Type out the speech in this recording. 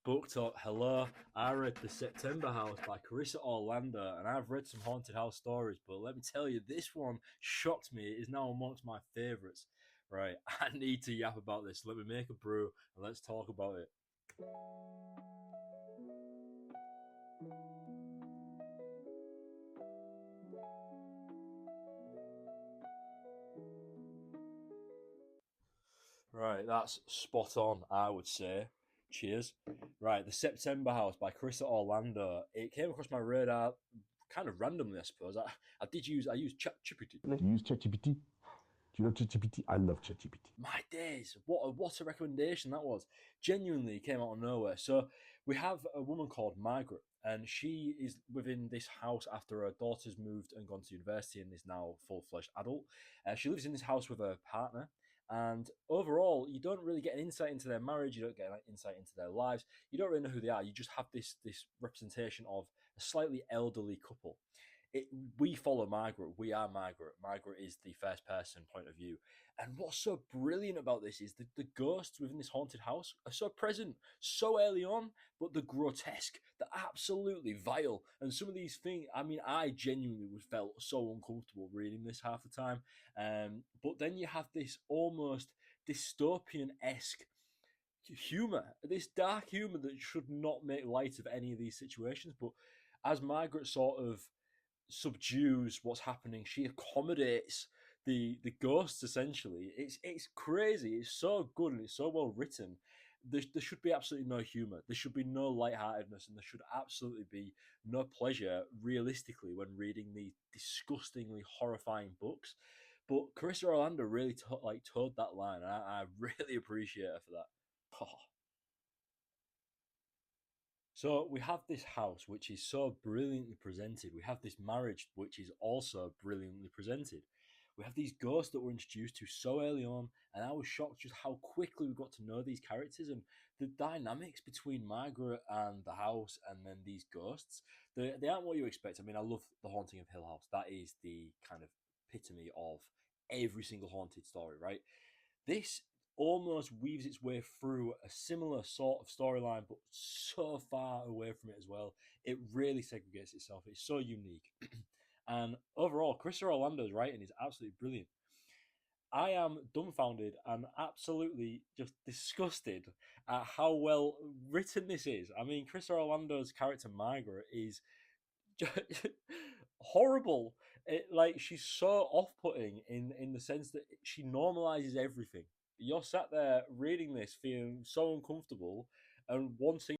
Book Talk. Hello. I read The September House by Carissa Orlando, and I've read some haunted house stories, but let me tell you, this one shocked me. It is now amongst my favourites. Right, I need to yap about this. Let me make a brew and let's talk about it. Right, that's spot on, I would say. Cheers. Right, The September House by Carissa Orlando. It came across my radar kind of randomly, I suppose. I used ChatGPT. Do you use ChatGPT? Do you love ChatGPT? I love ChatGPT. My days, what a recommendation that was. Genuinely came out of nowhere. So we have a woman called Margaret, and she is within this house after her daughter's moved and gone to university and is now full-fledged adult. She lives in this house with her partner, and overall, you don't really get an insight into their marriage. You don't get an insight into their lives. You don't really know who they are. You just have this representation of a slightly elderly couple. It, we follow Margaret. We are Margaret. Margaret is the first person point of view. And what's so brilliant about this is that the ghosts within this haunted house are so present, so early on, but the grotesque, the absolutely vile. And some of these things, I mean, I genuinely was felt so uncomfortable reading this half the time. But then you have this almost dystopian esque humor, this dark humor that should not make light of any of these situations. But as Margaret sort of subdues what's happening, she accommodates the ghosts essentially. It's crazy. It's so good and it's so well written. There should be absolutely no humor. There should be no lightheartedness, and there should absolutely be no pleasure realistically when reading these disgustingly horrifying books. But Carissa Orlando really towed that line, and I really appreciate her for that. Oh. So we have this house which is so brilliantly presented. We have this marriage which is also brilliantly presented. We have these ghosts that we're introduced to so early on, and I was shocked just how quickly we got to know these characters and the dynamics between Margaret and the house and then these ghosts. They aren't what you expect. I mean, I love The Haunting of Hill House. That is the kind of epitome of every single haunted story, right? This almost weaves its way through a similar sort of storyline, but so far away from it as well. It really segregates itself. It's so unique. And overall, Carissa Orlando's writing is absolutely brilliant. I am dumbfounded and absolutely just disgusted at how well written this is. I mean, Carissa Orlando's character Margaret is just horrible. Like she's so off-putting in the sense that she normalizes everything. You're sat there reading this, feeling so uncomfortable and wanting